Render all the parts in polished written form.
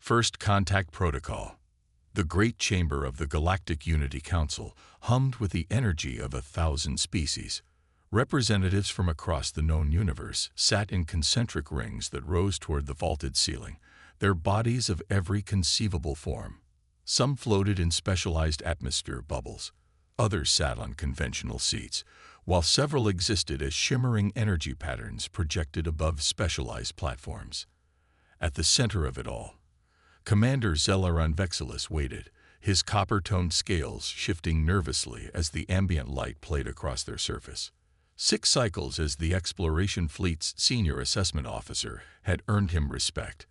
First Contact Protocol. The great chamber of the Galactic Unity Council hummed with the energy of 1,000 species. Representatives from across the known universe sat in concentric rings that rose toward the vaulted ceiling, their bodies of every conceivable form. Some floated in specialized atmosphere bubbles. Others sat on conventional seats, while several existed as shimmering energy patterns projected above specialized platforms. At the center of it all, Commander Zelaran Vexillus waited, his copper-toned scales shifting nervously as the ambient light played across their surface. 6 cycles as the Exploration Fleet's senior assessment officer had earned him respect,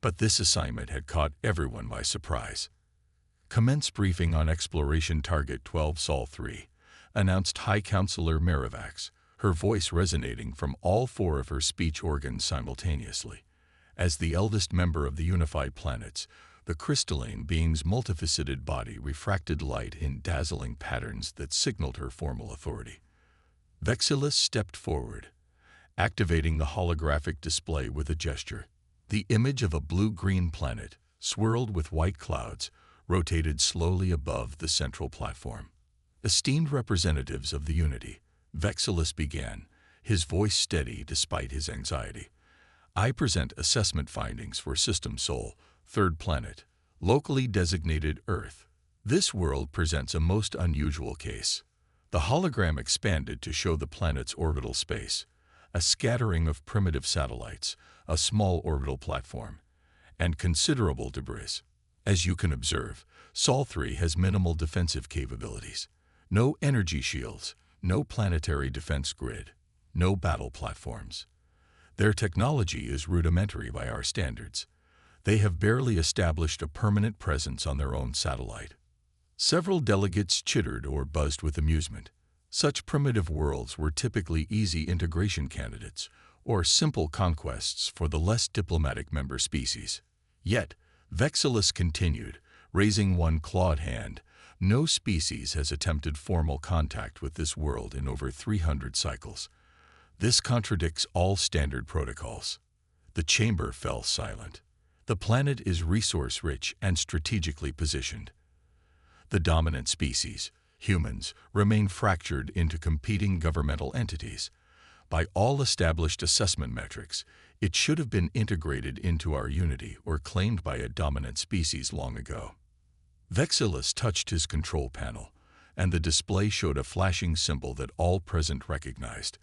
but this assignment had caught everyone by surprise. "Commence briefing on Exploration Target 12 Sol 3, announced High Counselor Marivax, her voice resonating from all 4 of her speech organs simultaneously. As the eldest member of the unified planets, the crystalline being's multifaceted body refracted light in dazzling patterns that signaled her formal authority. Vexillus stepped forward, activating the holographic display with a gesture. The image of a blue-green planet, swirled with white clouds, rotated slowly above the central platform. "Esteemed representatives of the Unity," Vexillus began, his voice steady despite his anxiety. "I present assessment findings for System Sol, 3rd planet, locally designated Earth. This world presents a most unusual case." The hologram expanded to show the planet's orbital space, a scattering of primitive satellites, a small orbital platform, and considerable debris. As you can observe, Sol 3 has minimal defensive capabilities. No energy shields, no planetary defense grid, no battle platforms. Their technology is rudimentary by our standards. They have barely established a permanent presence on their own satellite. Several delegates chittered or buzzed with amusement. Such primitive worlds were typically easy integration candidates or simple conquests for the less diplomatic member species. Yet, Vexillus continued, raising one clawed hand. "No species has attempted formal contact with this world in over 300 cycles. This contradicts all standard protocols." The chamber fell silent. The planet is resource-rich and strategically positioned. The dominant species, humans, remain fractured into competing governmental entities. By all established assessment metrics, it should have been integrated into our unity or claimed by a dominant species long ago. Vexillus touched his control panel, and the display showed a flashing symbol that all present recognized: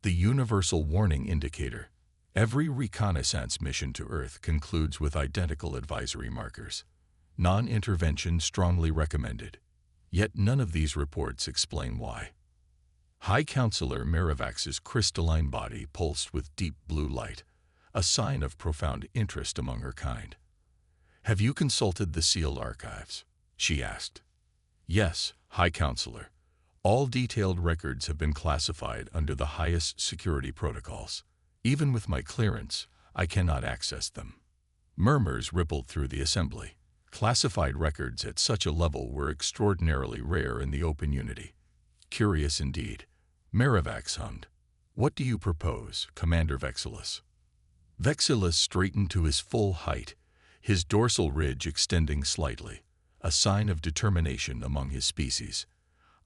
the Universal Warning Indicator. Every reconnaissance mission to Earth concludes with identical advisory markers. Non-intervention strongly recommended. Yet none of these reports explain why. High Counselor Marivax's crystalline body pulsed with deep blue light, a sign of profound interest among her kind. "Have you consulted the sealed archives?" she asked. "Yes, High Counselor. All detailed records have been classified under the highest security protocols. Even with my clearance, I cannot access them." Murmurs rippled through the assembly. Classified records at such a level were extraordinarily rare in the open unity. "Curious indeed," Marivax hummed. "What do you propose, Commander Vexillus?" Vexillus straightened to his full height, his dorsal ridge extending slightly, a sign of determination among his species.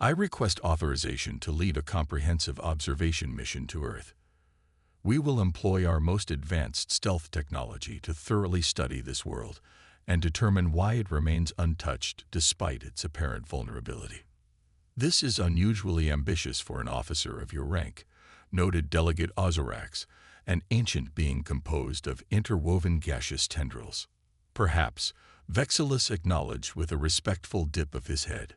"I request authorization to lead a comprehensive observation mission to Earth. We will employ our most advanced stealth technology to thoroughly study this world and determine why it remains untouched despite its apparent vulnerability." "This is unusually ambitious for an officer of your rank," noted Delegate Ozarax, an ancient being composed of interwoven gaseous tendrils. "Perhaps," Vexillus acknowledged with a respectful dip of his head.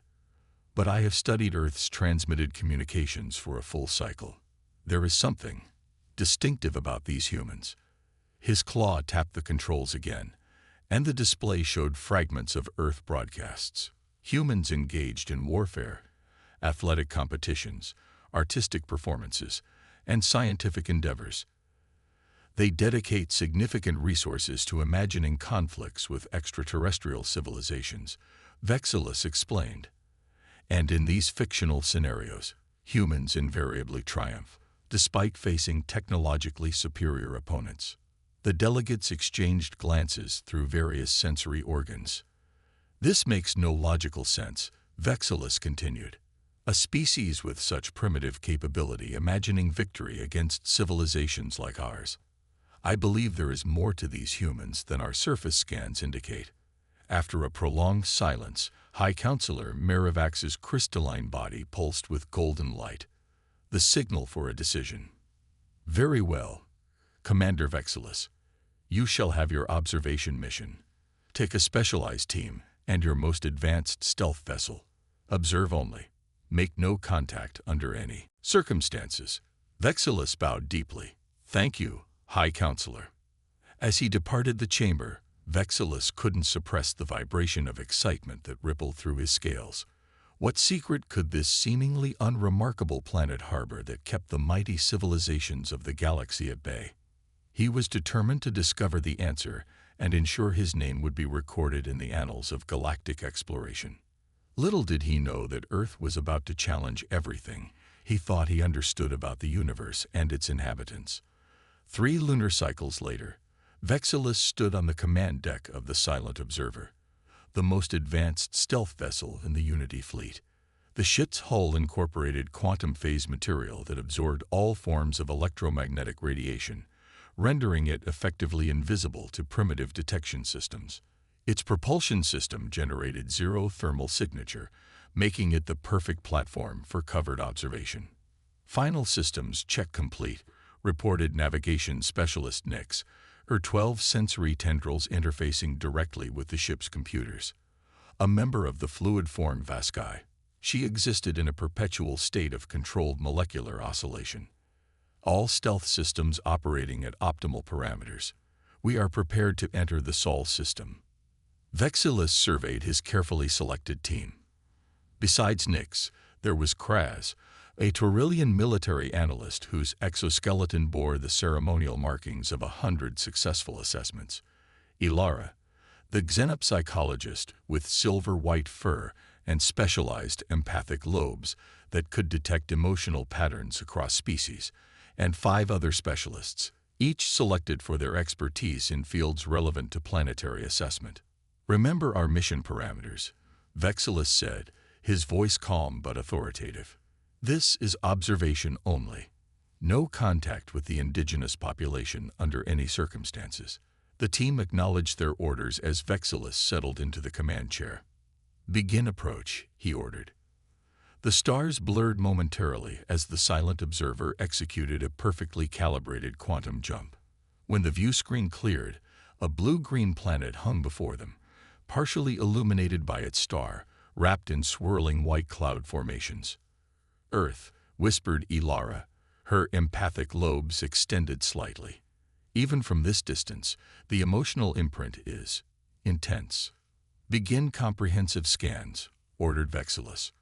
"But I have studied Earth's transmitted communications for a full cycle. There is something distinctive about these humans." His claw tapped the controls again, and the display showed fragments of Earth broadcasts. Humans engaged in warfare, athletic competitions, artistic performances, and scientific endeavors. They dedicate significant resources to imagining conflicts with extraterrestrial civilizations, Vexillus explained. And in these fictional scenarios, humans invariably triumph, despite facing technologically superior opponents. The delegates exchanged glances through various sensory organs. "This makes no logical sense," Vexillus continued. "A species with such primitive capability imagining victory against civilizations like ours. I believe there is more to these humans than our surface scans indicate." After a prolonged silence, High Counselor Merrivax's crystalline body pulsed with golden light, the signal for a decision. "Very well, Commander Vexillus. You shall have your observation mission. Take a specialized team and your most advanced stealth vessel. Observe only. Make no contact under any circumstances." Vexillus bowed deeply. "Thank you, High Counselor." As he departed the chamber, Vexillus couldn't suppress the vibration of excitement that rippled through his scales. What secret could this seemingly unremarkable planet harbor that kept the mighty civilizations of the galaxy at bay? He was determined to discover the answer and ensure his name would be recorded in the annals of galactic exploration. Little did he know that Earth was about to challenge everything he thought he understood about the universe and its inhabitants. 3 lunar cycles later, Vexillus stood on the command deck of the Silent Observer, the most advanced stealth vessel in the Unity fleet. The ship's hull incorporated quantum phase material that absorbed all forms of electromagnetic radiation, rendering it effectively invisible to primitive detection systems. Its propulsion system generated zero thermal signature, making it the perfect platform for covered observation. "Final systems check complete," reported navigation specialist Nix, her 12 sensory tendrils interfacing directly with the ship's computers. A member of the fluid form Vascae, she existed in a perpetual state of controlled molecular oscillation. "All stealth systems operating at optimal parameters. We are prepared to enter the Sol system." Vexillus surveyed his carefully selected team. Besides Nix, there was Kraz, a Taurillian military analyst whose exoskeleton bore the ceremonial markings of 100 successful assessments. Ilara, the xenopsychologist with silver-white fur and specialized empathic lobes that could detect emotional patterns across species, and 5 other specialists, each selected for their expertise in fields relevant to planetary assessment. "Remember our mission parameters," Vexillus said, his voice calm but authoritative. "This is observation only. No contact with the indigenous population under any circumstances." The team acknowledged their orders as Vexillus settled into the command chair. "Begin approach," he ordered. The stars blurred momentarily as the Silent Observer executed a perfectly calibrated quantum jump. When the view screen cleared, a blue-green planet hung before them, partially illuminated by its star, wrapped in swirling white cloud formations. "Earth," whispered Ilara, her empathic lobes extended slightly. "Even from this distance, the emotional imprint is intense." "Begin comprehensive scans," ordered Vexillus.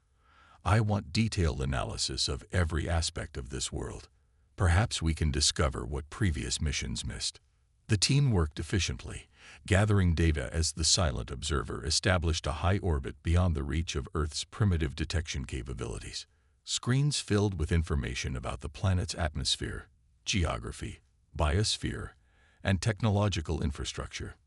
"I want detailed analysis of every aspect of this world. Perhaps we can discover what previous missions missed." The team worked efficiently, gathering data as the Silent Observer established a high orbit beyond the reach of Earth's primitive detection capabilities. Screens filled with information about the planet's atmosphere, geography, biosphere, and technological infrastructure.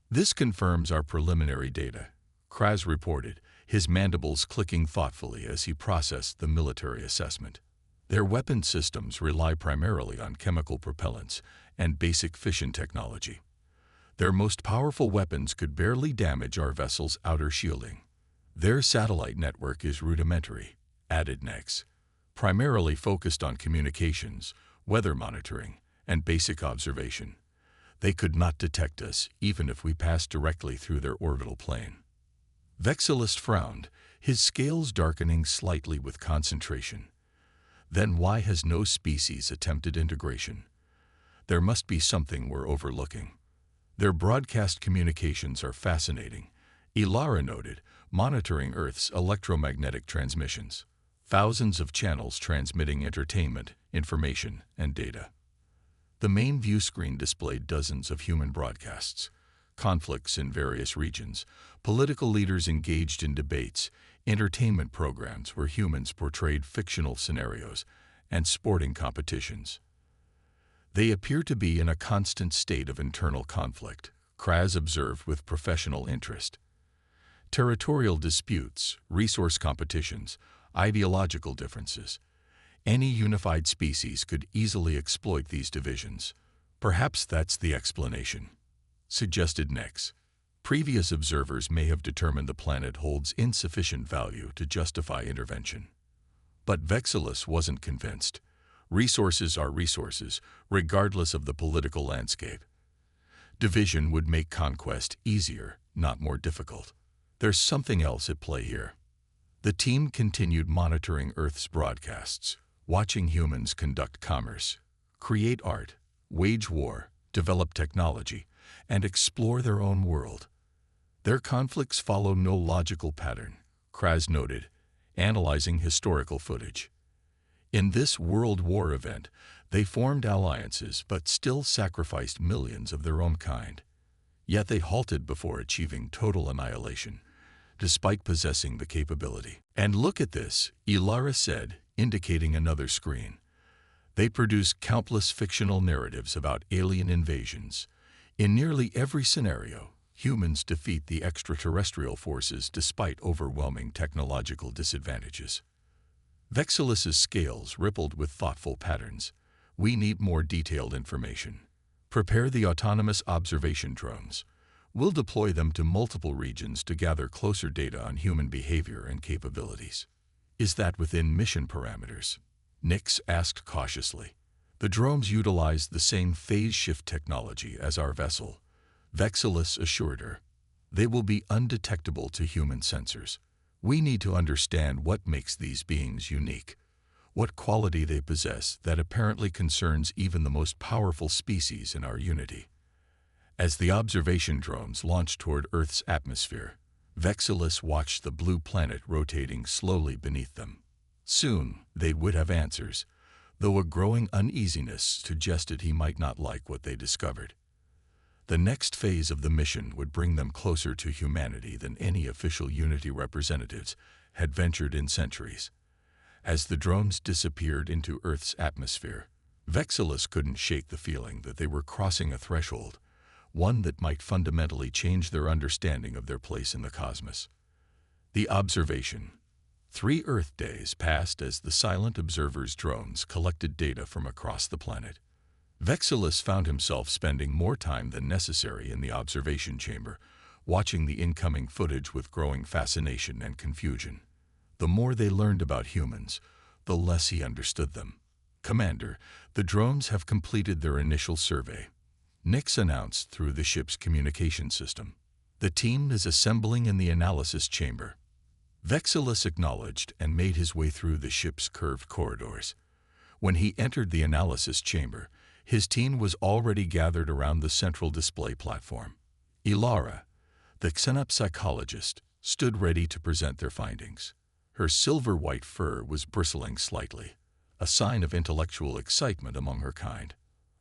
"This confirms our preliminary data," Kraz reported, his mandibles clicking thoughtfully as he processed the military assessment. "Their weapon systems rely primarily on chemical propellants and basic fission technology. Their most powerful weapons could barely damage our vessel's outer shielding. Their satellite network is rudimentary," added Nex, "primarily focused on communications, weather monitoring, and basic observation. They could not detect us even if we passed directly through their orbital plane." Vexillus frowned, his scales darkening slightly with concentration. "Then why has no species attempted integration? There must be something we're overlooking." "Their broadcast communications are fascinating," Ilara noted, monitoring Earth's electromagnetic transmissions. Thousands of channels transmitting entertainment, information, and data. The main view screen displayed dozens of human broadcasts, conflicts in various regions, political leaders engaged in debates, entertainment programs where humans portrayed fictional scenarios, and sporting competitions. They appear to be in a constant state of internal conflict, Kraz observed with professional interest. Territorial disputes, resource competitions, ideological differences. Any unified species could easily exploit these divisions. Perhaps that's the explanation, suggested Nix. Previous observers may have determined the planet holds insufficient value to justify intervention. But Vexillus wasn't convinced. Resources are resources, regardless of the political landscape. Division would make conquest easier, not more difficult. There's something else at play here. The team continued monitoring Earth's broadcasts, watching humans conduct commerce, create art, wage war, develop technology, and explore their own world. Their conflicts follow no logical pattern, Kraz noted, analyzing historical footage. In this World War event, they formed alliances but still sacrificed millions of their own kind. Yet they halted before achieving total annihilation, despite possessing the capability. And look at this, Ilara said, indicating another screen. They produce countless fictional narratives about alien invasions. In nearly every scenario, humans defeat the extraterrestrial forces despite overwhelming technological disadvantages. Vexillus's scales rippled with thoughtful patterns. We need more detailed information. Prepare the autonomous observation drones. We'll deploy them to multiple regions to gather closer data on human behavior and capabilities. Is that within mission parameters? Nix asked cautiously. The drones utilize the same phase shift technology as our vessel, Vexillus assured her. They will be undetectable to human sensors. We need to understand what makes these beings unique, what quality they possess that apparently concerns even the most powerful species in our unity. As the observation drones launched toward Earth's atmosphere, Vexillus watched the blue planet rotating slowly beneath them. Soon, they would have answers, though a growing uneasiness suggested he might not like what they discovered. The next phase of the mission would bring them closer to humanity than any official Unity representatives had ventured in centuries. As the drones disappeared into Earth's atmosphere, Vexillus couldn't shake the feeling that they were crossing a threshold, one that might fundamentally change their understanding of their place in the cosmos. The observation. 3 Earth days passed as the silent observers' drones collected data from across the planet. Vexillus found himself spending more time than necessary in the observation chamber, watching the incoming footage with growing fascination and confusion. The more they learned about humans, the less he understood them. Commander, the drones have completed their initial survey, Nix announced through the ship's communication system. The team is assembling in the analysis chamber. Vexillus acknowledged and made his way through the ship's curved corridors. When he entered the analysis chamber, his team was already gathered around the central display platform. Ilara, the xenopsychologist, stood ready to present their findings. Her silver-white fur was bristling slightly, a sign of intellectual excitement among her kind.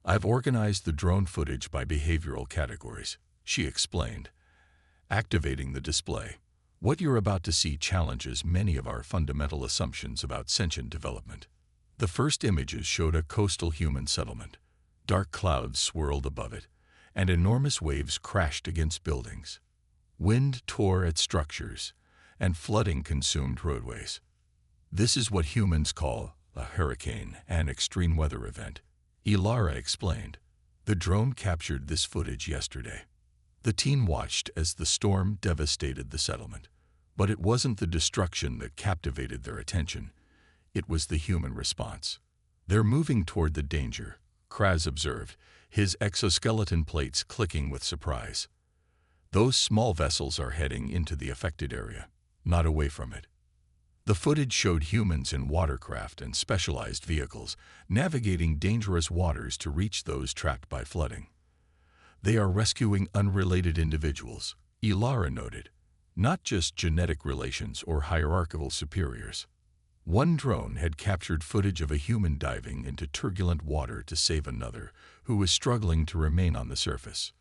I've organized the drone footage by behavioral categories, she explained, activating the display. What you're about to see challenges many of our fundamental assumptions about sentient development. The first images showed a coastal human settlement. Dark clouds swirled above it, and enormous waves crashed against buildings. Wind tore at structures, and flooding consumed roadways. This is what humans call a hurricane, an extreme weather event, Ilara explained. The drone captured this footage yesterday. The team watched as the storm devastated the settlement. But it wasn't the destruction that captivated their attention. It was the human response. They're moving toward the danger, Kraz observed, his exoskeleton plates clicking with surprise. Those small vessels are heading into the affected area, not away from it. The footage showed humans in watercraft and specialized vehicles, navigating dangerous waters to reach those trapped by flooding. They are rescuing unrelated individuals, Ilara noted, not just genetic relations or hierarchical superiors. One drone had captured footage of a human diving into turbulent water to save another, who was struggling to remain on the surface.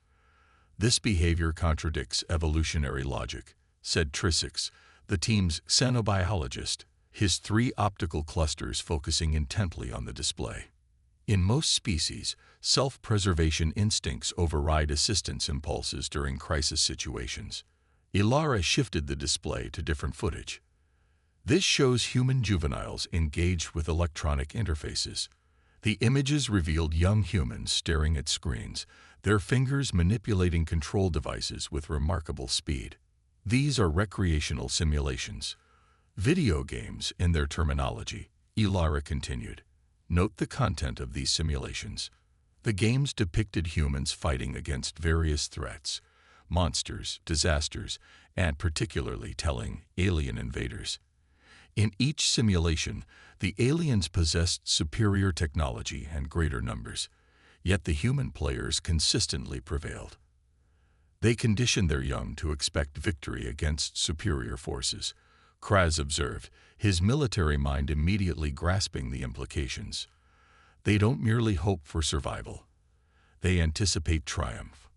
This behavior contradicts evolutionary logic, said Trisix, the team's xenobiologist, his 3 optical clusters focusing intently on the display. In most species, self-preservation instincts override assistance impulses during crisis situations. Ilara shifted the display to different footage. This shows human juveniles engaged with electronic interfaces. The images revealed young humans staring at screens, their fingers manipulating control devices with remarkable speed. These are recreational simulations. Video games, in their terminology, Ilara continued. Note the content of these simulations. The games depicted humans fighting against various threats, monsters, disasters, and particularly telling, alien invaders. In each simulation, the aliens possessed superior technology and greater numbers, yet the human players consistently prevailed. They conditioned their young to expect victory against superior forces, Kraz observed, his military mind immediately grasping the implications. They don't merely hope for survival. They anticipate triumph.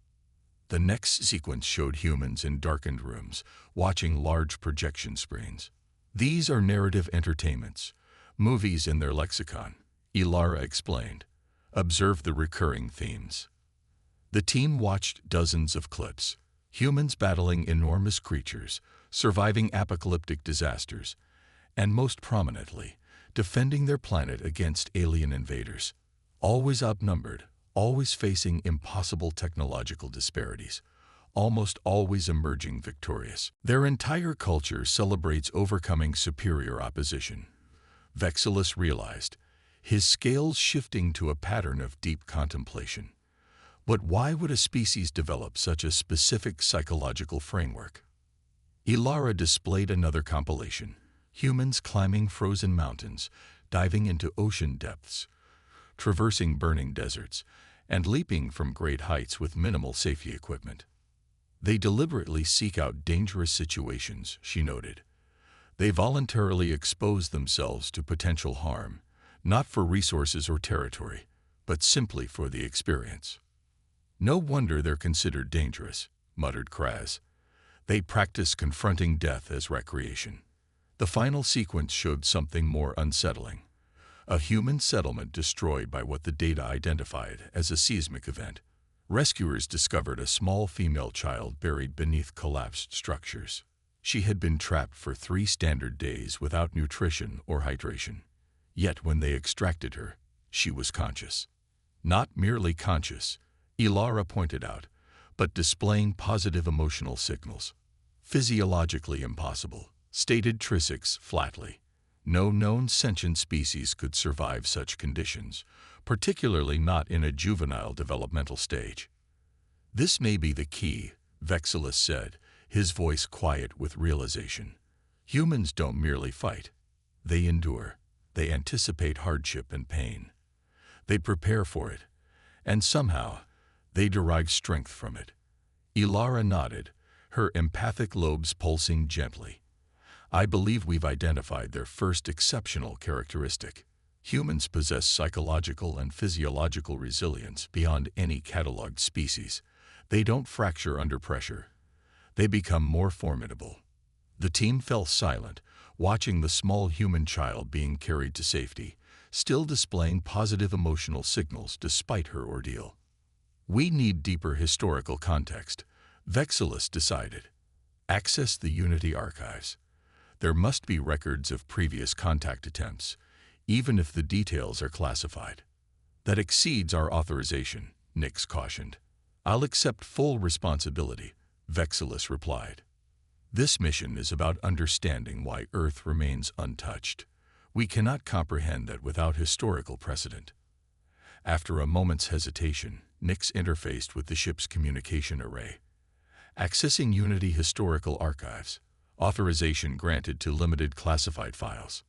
The next sequence showed humans in darkened rooms, watching large projection screens. These are narrative entertainments, movies in their lexicon, Ilara explained. Observe the recurring themes. The team watched dozens of clips, humans battling enormous creatures, surviving apocalyptic disasters, and most prominently, defending their planet against alien invaders. Always outnumbered, always facing impossible technological disparities, almost always emerging victorious. Their entire culture celebrates overcoming superior opposition. Vexillus realized, his scales shifting to a pattern of deep contemplation. But why would a species develop such a specific psychological framework? Ilara displayed another compilation, humans climbing frozen mountains, diving into ocean depths, traversing burning deserts, and leaping from great heights with minimal safety equipment. They deliberately seek out dangerous situations, she noted. They voluntarily expose themselves to potential harm, not for resources or territory, but simply for the experience. No wonder they're considered dangerous, muttered Kraz. They practice confronting death as recreation. The final sequence showed something more unsettling. A human settlement destroyed by what the data identified as a seismic event. Rescuers discovered a small female child buried beneath collapsed structures. She had been trapped for 3 standard days without nutrition or hydration. Yet when they extracted her, she was conscious. Not merely conscious, Ilara pointed out, but displaying positive emotional signals. Physiologically impossible, stated Trisix flatly. No known sentient species could survive such conditions, particularly not in a juvenile developmental stage. This may be the key, Vexillus said, his voice quiet with realization. Humans don't merely fight. They endure. They anticipate hardship and pain. They prepare for it, and somehow, they derive strength from it. Ilara nodded, her empathic lobes pulsing gently. I believe we've identified their first exceptional characteristic. Humans possess psychological and physiological resilience beyond any cataloged species. They don't fracture under pressure. They become more formidable. The team fell silent, watching the small human child being carried to safety, still displaying positive emotional signals despite her ordeal. We need deeper historical context, Vexillus decided. Access the Unity archives. There must be records of previous contact attempts, even if the details are classified. That exceeds our authorization, Nix cautioned. I'll accept full responsibility, Vexillus replied. This mission is about understanding why Earth remains untouched. We cannot comprehend that without historical precedent. After a moment's hesitation, Nix interfaced with the ship's communication array. Accessing Unity historical archives. Authorization granted to limited classified files.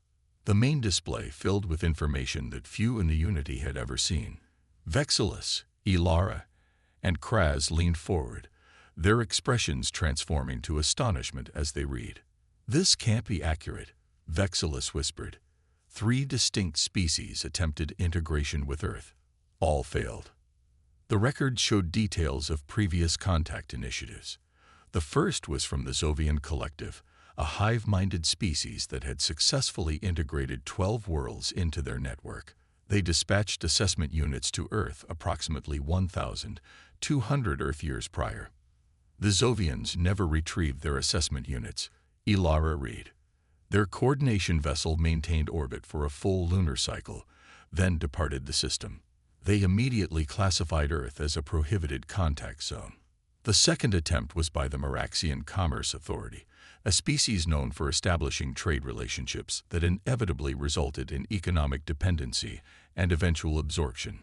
The main display filled with information that few in the Unity had ever seen. Vexillus, Ilara, and Kraz leaned forward, their expressions transforming to astonishment as they read. This can't be accurate, Vexillus whispered. 3 distinct species attempted integration with Earth. All failed. The record showed details of previous contact initiatives. The first was from the Zovian Collective, a hive-minded species that had successfully integrated 12 worlds into their network. They dispatched assessment units to Earth approximately 1,200 Earth years prior. The Zovians never retrieved their assessment units, Ilara read. Their coordination vessel maintained orbit for a full lunar cycle, then departed the system. They immediately classified Earth as a prohibited contact zone. The second attempt was by the Meraxian Commerce Authority, a species known for establishing trade relationships that inevitably resulted in economic dependency and eventual absorption.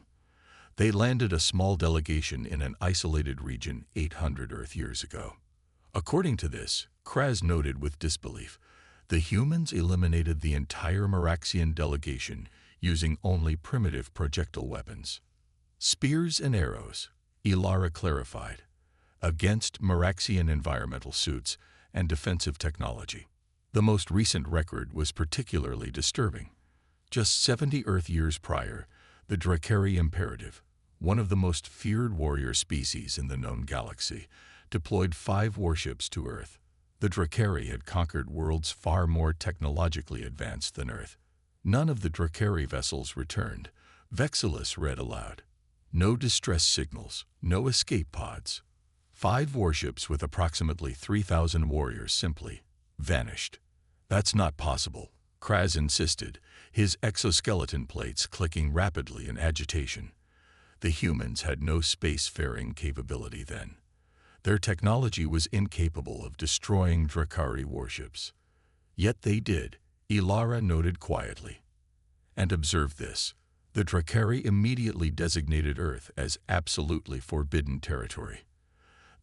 They landed a small delegation in an isolated region 800 Earth years ago. According to this, Kraz noted with disbelief, the humans eliminated the entire Meraxian delegation using only primitive projectile weapons. Spears and arrows, Ilara clarified, against Meraxian environmental suits and defensive technology. The most recent record was particularly disturbing. Just 70 Earth years prior, the Drakari Imperative, one of the most feared warrior species in the known galaxy, deployed 5 warships to Earth. The Drakari had conquered worlds far more technologically advanced than Earth. None of the Drakari vessels returned. Vexillus read aloud. No distress signals, no escape pods. 5 warships with approximately 3,000 warriors simply vanished. That's not possible, Kraz insisted, his exoskeleton plates clicking rapidly in agitation. The humans had no spacefaring capability then. Their technology was incapable of destroying Drakari warships. Yet they did, Ilara noted quietly. And observe this. The Drakari immediately designated Earth as absolutely forbidden territory.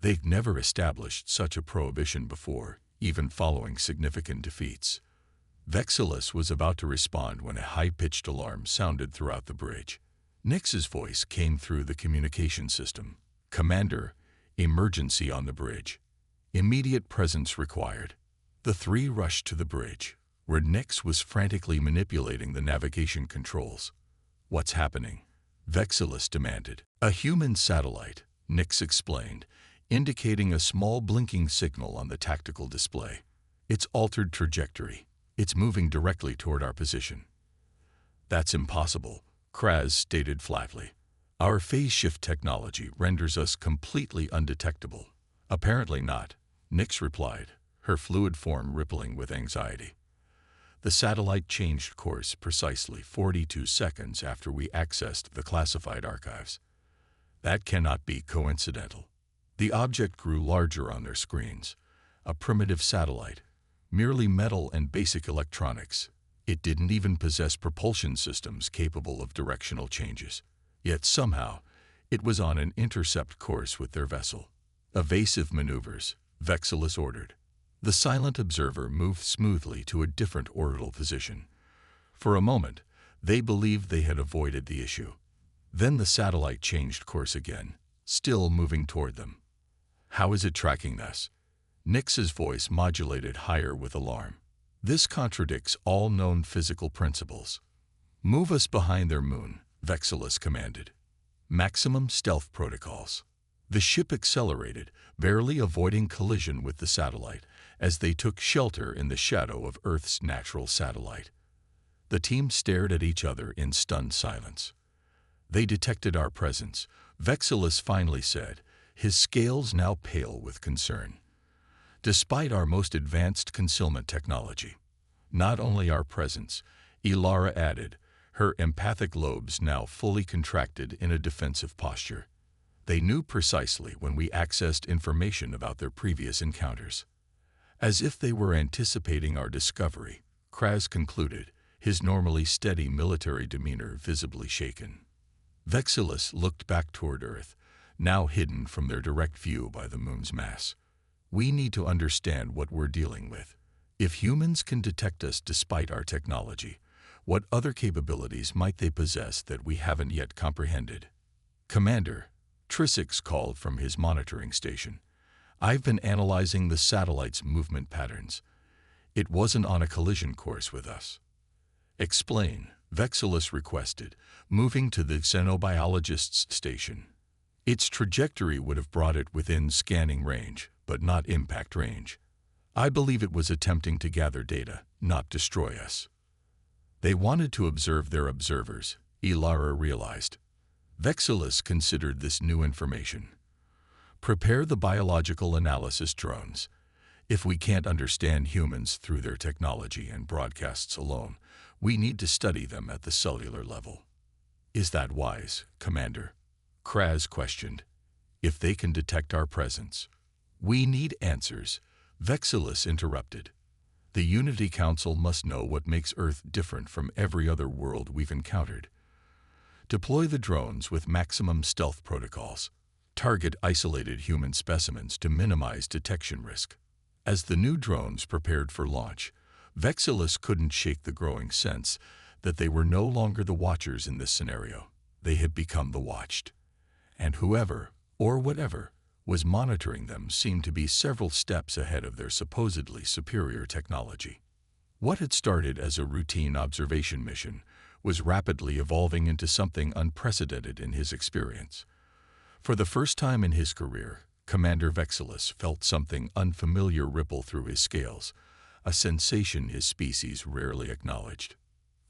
They've never established such a prohibition before, even following significant defeats. Vexillus was about to respond when a high-pitched alarm sounded throughout the bridge. Nyx's voice came through the communication system. Commander, emergency on the bridge. Immediate presence required. The 3 rushed to the bridge, where Nyx was frantically manipulating the navigation controls. What's happening? Vexillus demanded. A human satellite, Nyx explained, indicating a small blinking signal on the tactical display. It's altered trajectory. It's moving directly toward our position. That's impossible, Kraz stated flatly. Our phase shift technology renders us completely undetectable. Apparently not, Nyx replied, her fluid form rippling with anxiety. The satellite changed course precisely 42 seconds after we accessed the classified archives. That cannot be coincidental. The object grew larger on their screens. A primitive satellite, merely metal and basic electronics. It didn't even possess propulsion systems capable of directional changes. Yet somehow, it was on an intercept course with their vessel. Evasive maneuvers, Vexillus ordered. The silent observer moved smoothly to a different orbital position. For a moment, they believed they had avoided the issue. Then the satellite changed course again, still moving toward them. How is it tracking us? Nyx's voice modulated higher with alarm. This contradicts all known physical principles. Move us behind their moon, Vexillus commanded. Maximum stealth protocols. The ship accelerated, barely avoiding collision with the satellite, as they took shelter in the shadow of Earth's natural satellite. The team stared at each other in stunned silence. They detected our presence, Vexillus finally said, his scales now pale with concern. Despite our most advanced concealment technology, not only our presence, Ilara added, her empathic lobes now fully contracted in a defensive posture. They knew precisely when we accessed information about their previous encounters. As if they were anticipating our discovery, Kraz concluded, his normally steady military demeanor visibly shaken. Vexillus looked back toward Earth, now hidden from their direct view by the moon's mass. We need to understand what we're dealing with. If humans can detect us despite our technology, what other capabilities might they possess that we haven't yet comprehended? Commander, Trisix called from his monitoring station. I've been analyzing the satellite's movement patterns. It wasn't on a collision course with us. Explain, Vexillus requested, moving to the xenobiologist's station. Its trajectory would have brought it within scanning range, but not impact range. I believe it was attempting to gather data, not destroy us. They wanted to observe their observers, Ilara realized. Vexillus considered this new information. Prepare the biological analysis drones. If we can't understand humans through their technology and broadcasts alone, we need to study them at the cellular level. Is that wise, Commander? Kraz questioned. If they can detect our presence. We need answers, Vexillus interrupted. The Unity Council must know what makes Earth different from every other world we've encountered. Deploy the drones with maximum stealth protocols. Target isolated human specimens to minimize detection risk. As the new drones prepared for launch, Vexillus couldn't shake the growing sense that they were no longer the watchers in this scenario. They had become the watched. And whoever, or whatever, was monitoring them seemed to be several steps ahead of their supposedly superior technology. What had started as a routine observation mission was rapidly evolving into something unprecedented in his experience. For the first time in his career, Commander Vexillus felt something unfamiliar ripple through his scales, a sensation his species rarely acknowledged.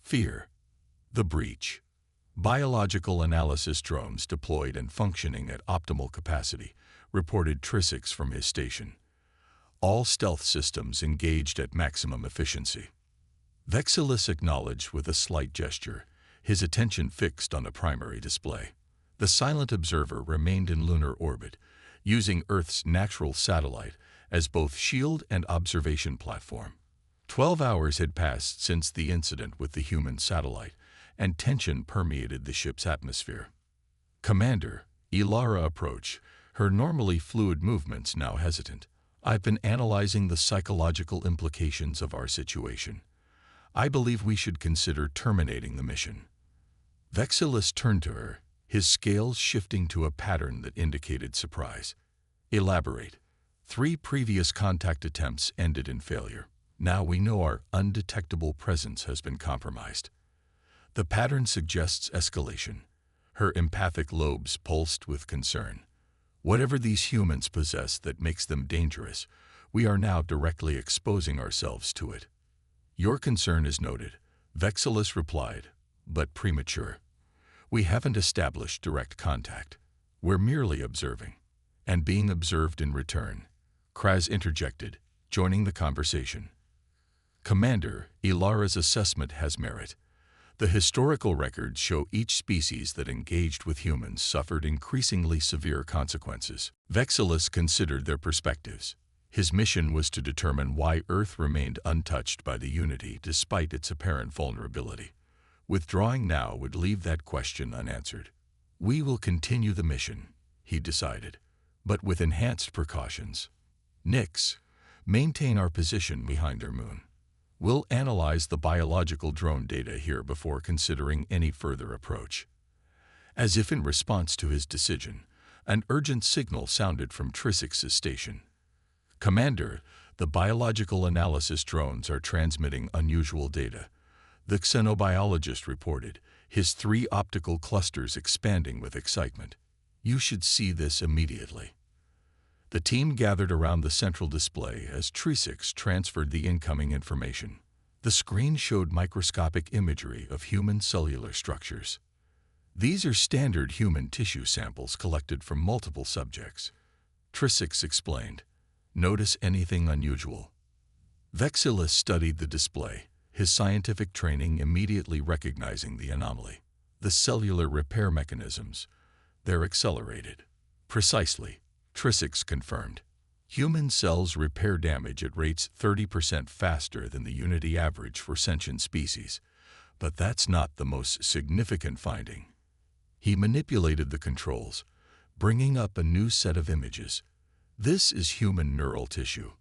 Fear. The breach. Biological analysis drones deployed and functioning at optimal capacity, reported Trisix from his station. All stealth systems engaged at maximum efficiency. Vexillus acknowledged with a slight gesture, his attention fixed on the primary display. The silent observer remained in lunar orbit, using Earth's natural satellite as both shield and observation platform. 12 hours had passed since the incident with the human satellite, and tension permeated the ship's atmosphere. Commander, Ilara approached, her normally fluid movements now hesitant. I've been analyzing the psychological implications of our situation. I believe we should consider terminating the mission. Vexillus turned to her, his scales shifting to a pattern that indicated surprise. Elaborate. 3 previous contact attempts ended in failure. Now we know our undetectable presence has been compromised. The pattern suggests escalation. Her empathic lobes pulsed with concern. Whatever these humans possess that makes them dangerous, we are now directly exposing ourselves to it. Your concern is noted, Vexillus replied, but premature. We haven't established direct contact. We're merely observing. And being observed in return, Kraz interjected, joining the conversation. Commander, Ilara's assessment has merit. The historical records show each species that engaged with humans suffered increasingly severe consequences. Vexillus considered their perspectives. His mission was to determine why Earth remained untouched by the Unity despite its apparent vulnerability. Withdrawing now would leave that question unanswered. We will continue the mission, he decided, but with enhanced precautions. Nix, maintain our position behind their moon. We'll analyze the biological drone data here before considering any further approach. As if in response to his decision, an urgent signal sounded from Trisix's station. Commander, the biological analysis drones are transmitting unusual data. The xenobiologist reported, his 3 optical clusters expanding with excitement. You should see this immediately. The team gathered around the central display as Trisix transferred the incoming information. The screen showed microscopic imagery of human cellular structures. These are standard human tissue samples collected from multiple subjects. Trisix explained. Notice anything unusual? Vexillus studied the display, his scientific training immediately recognizing the anomaly. The cellular repair mechanisms. They're accelerated. Precisely, Trisix confirmed. Human cells repair damage at rates 30% faster than the Unity average for sentient species. But that's not the most significant finding. He manipulated the controls, bringing up a new set of images. This is human neural tissue.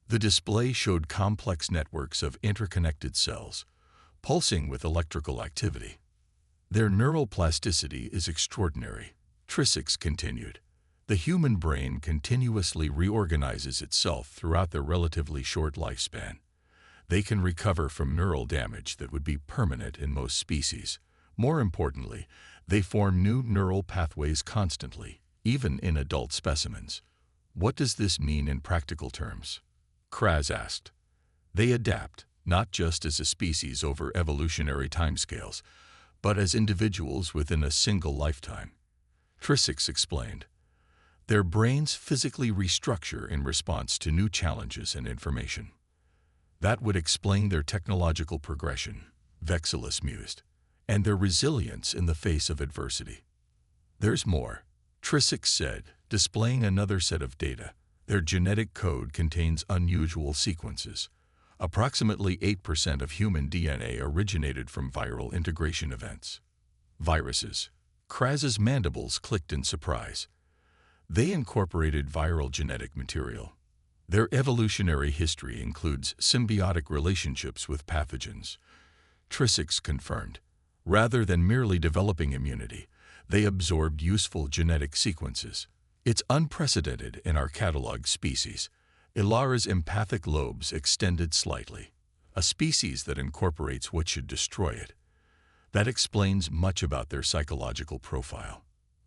The display showed complex networks of interconnected cells, pulsing with electrical activity. Their neural plasticity is extraordinary, Trisix continued. The human brain continuously reorganizes itself throughout their relatively short lifespan. They can recover from neural damage that would be permanent in most species. More importantly, they form new neural pathways constantly, even in adult specimens. What does this mean in practical terms? Kraz asked. They adapt, not just as a species over evolutionary timescales, but as individuals within a single lifetime. Trisix explained. Their brains physically restructure in response to new challenges and information. That would explain their technological progression, Vexillus mused, and their resilience in the face of adversity. There's more, Trisix said, displaying another set of data. Their genetic code contains unusual sequences. Approximately 8% of human DNA originated from viral integration events. Viruses. Kraz's mandibles clicked in surprise. They incorporated viral genetic material. Their evolutionary history includes symbiotic relationships with pathogens. Trisix confirmed. Rather than merely developing immunity, they absorbed useful genetic sequences. It's unprecedented in our catalog species. Ilara's empathic lobes extended slightly, a species that incorporates what should destroy it. That explains much about their psychological profile.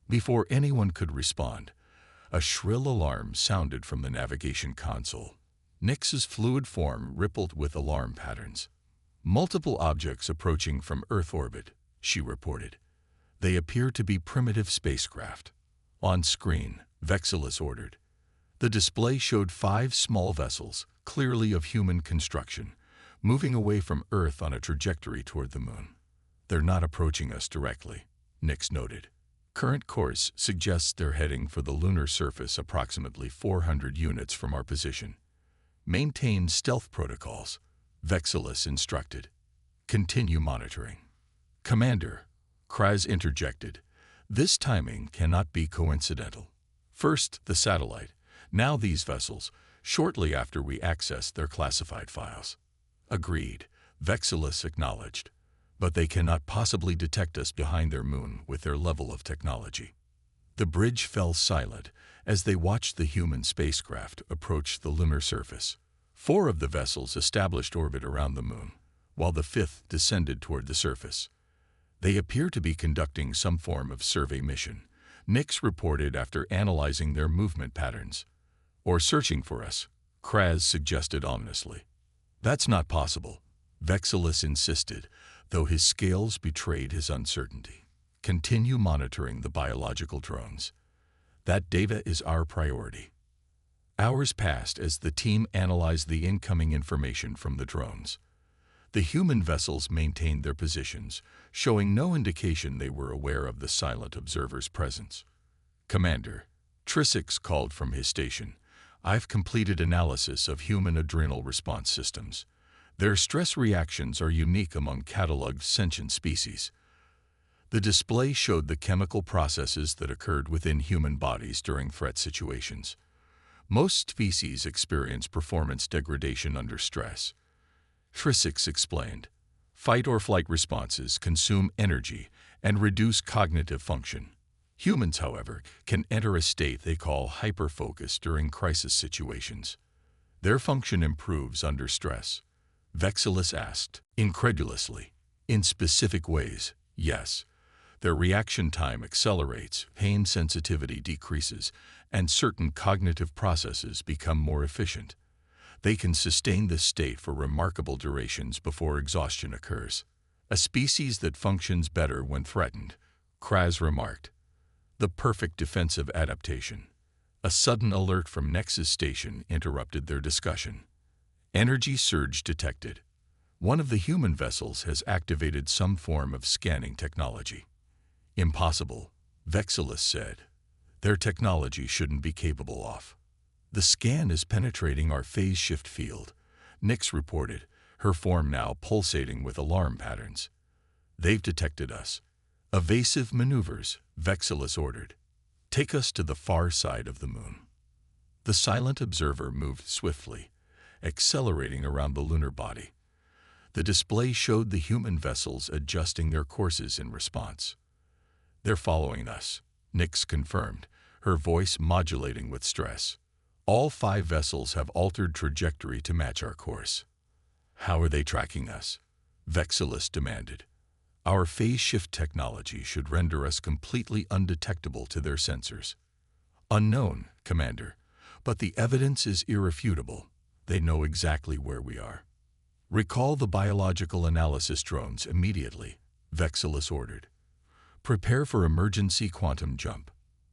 Before anyone could respond, a shrill alarm sounded from the navigation console. Nyx's fluid form rippled with alarm patterns. Multiple objects approaching from Earth orbit, she reported. They appear to be primitive spacecraft. On screen, Vexillus ordered. The display showed 5 small vessels, clearly of human construction, moving away from Earth on a trajectory toward the Moon. They're not approaching us directly, Nyx noted. Current course suggests they're heading for the lunar surface approximately 400 units from our position. Maintain stealth protocols, Vexillus instructed. Continue monitoring. Commander, Kraz interjected. This timing cannot be coincidental. First, the satellite, now these vessels, shortly after we access their classified files. Agreed, Vexillus acknowledged. But they cannot possibly detect us behind their moon with their level of technology. The bridge fell silent as they watched the human spacecraft approach the lunar surface. 4 of the vessels established orbit around the moon, while the 5th descended toward the surface. They appear to be conducting some form of survey mission, Nyx reported after analyzing their movement patterns. Or searching for us, Kraz suggested ominously. That's not possible, Vexillus insisted, though his scales betrayed his uncertainty. Continue monitoring the biological drones. That data is our priority. Hours passed as the team analyzed the incoming information from the drones. The human vessels maintained their positions, showing no indication they were aware of the silent observer's presence. Commander, Trisix called from his station. I've completed analysis of human adrenal response systems. Their stress reactions are unique among cataloged sentient species. The display showed the chemical processes that occurred within human bodies during threat situations. Most species experience performance degradation under stress. Trisix explained. Fight-or-flight responses consume energy and reduce cognitive function. Humans, however, can enter a state they call hyperfocus during crisis situations. Their function improves under stress. Vexillus asked, incredulously. In specific ways, yes. Their reaction time accelerates, pain sensitivity decreases, and certain cognitive processes become more efficient. They can sustain this state for remarkable durations before exhaustion occurs. A species that functions better when threatened, Kraz remarked. The perfect defensive adaptation. A sudden alert from Nyx's station interrupted their discussion. Energy surge detected. One of the human vessels has activated some form of scanning technology. Impossible, Vexillus said. Their technology shouldn't be capable of. The scan is penetrating our phase shift field, Nyx reported, her form now pulsating with alarm patterns. They've detected us. Evasive maneuvers, Vexillus ordered. Take us to the far side of the moon. The silent observer moved swiftly, accelerating around the lunar body. The display showed the human vessels adjusting their courses in response. They're following us, Nyx confirmed, her voice modulating with stress. All 5 vessels have altered trajectory to match our course. How are they tracking us? Vexillus demanded. Our phase shift technology should render us completely undetectable to their sensors. Unknown, Commander, but the evidence is irrefutable. They know exactly where we are. Recall the biological analysis drones immediately, Vexillus ordered. Prepare for emergency quantum jump.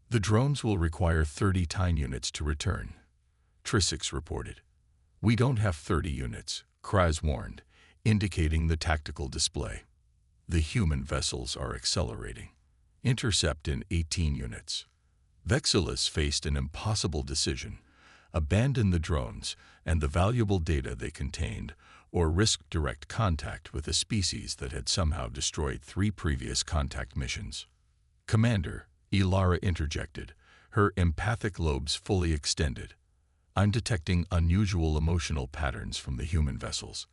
The drones will require 30 time units to return, Trisix reported. We don't have 30 units, Kraz warned, indicating the tactical display. The human vessels are accelerating. Intercept in 18 units. Vexillus faced an impossible decision: abandon the drones and the valuable data they contained, or risk direct contact with a species that had somehow destroyed 3 previous contact missions. Commander, Ilara interjected, her empathic lobes fully extended. I'm detecting unusual emotional patterns from the human vessels.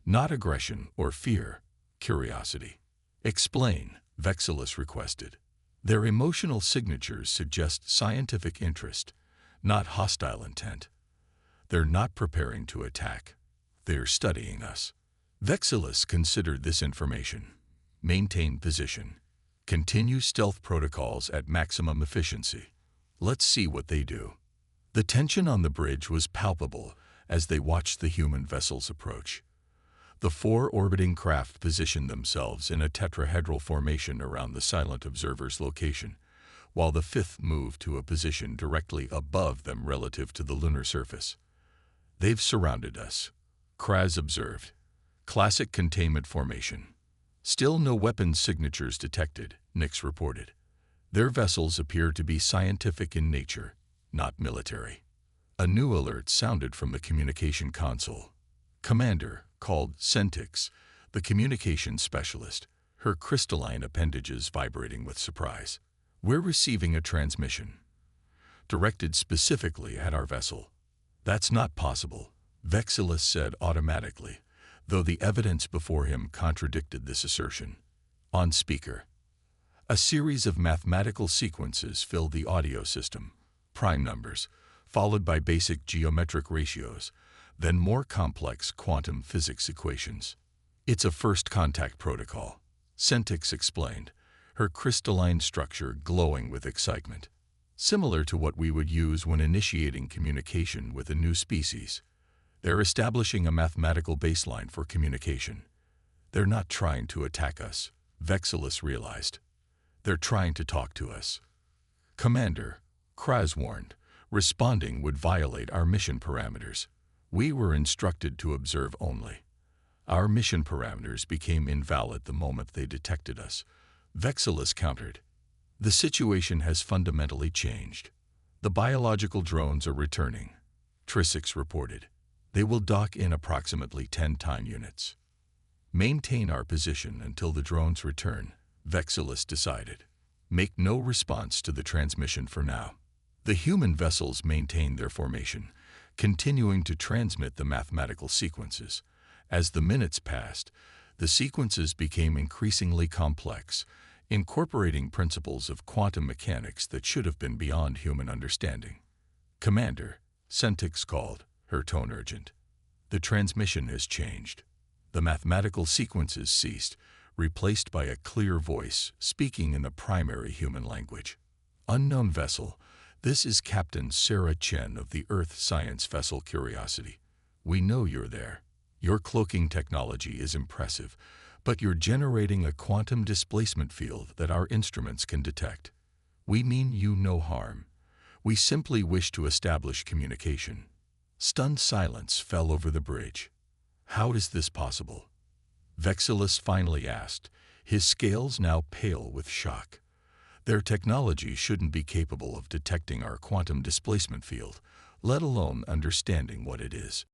Not aggression or fear, curiosity. Explain, Vexillus requested. Their emotional signatures suggest scientific interest, not hostile intent. They're not preparing to attack. They're studying us. Vexillus considered this information. Maintain position. Continue stealth protocols at maximum efficiency. Let's see what they do. The tension on the bridge was palpable as they watched the human vessels approach. The 4 orbiting craft positioned themselves in a tetrahedral formation around the silent observer's location, while the 5th moved to a position directly above them relative to the lunar surface. They've surrounded us, Kraz observed. Classic containment formation. Still no weapons signatures detected, Nix reported. Their vessels appear to be scientific in nature, not military. A new alert sounded from the communication console. Commander, called Centix, the communication specialist, her crystalline appendages vibrating with surprise. We're receiving a transmission, directed specifically at our vessel. That's not possible, Vexillus said automatically, though the evidence before him contradicted this assertion. On speaker. A series of mathematical sequences filled the audio system, prime numbers, followed by basic geometric ratios, then more complex quantum physics equations. It's a first contact protocol, Centix explained, her crystalline structure glowing with excitement. Similar to what we would use when initiating communication with a new species. They're establishing a mathematical baseline for communication. They're not trying to attack us, Vexillus realized. They're trying to talk to us. Commander, Kraz warned, responding would violate our mission parameters. We were instructed to observe only. Our mission parameters became invalid the moment they detected us, Vexillus countered. The situation has fundamentally changed. The biological drones are returning, Trisix reported. They will dock in approximately 10 time units. Maintain our position until the drones return, Vexillus decided. Make no response to the transmission for now. The human vessels maintained their formation, continuing to transmit the mathematical sequences. As the minutes passed, the sequences became increasingly complex, incorporating principles of quantum mechanics that should have been beyond human understanding. Commander, Centix called, her tone urgent. The transmission has changed. The mathematical sequences ceased, replaced by a clear voice speaking in the primary human language. Unknown vessel, this is Captain Sarah Chen of the Earth Science Vessel Curiosity. We know you're there. Your cloaking technology is impressive, but you're generating a quantum displacement field that our instruments can detect. We mean you no harm. We simply wish to establish communication. Stunned silence fell over the bridge. How is this possible? Vexillus finally asked, his scales now pale with shock. Their technology shouldn't be capable of detecting our quantum displacement field, let alone understanding what it is.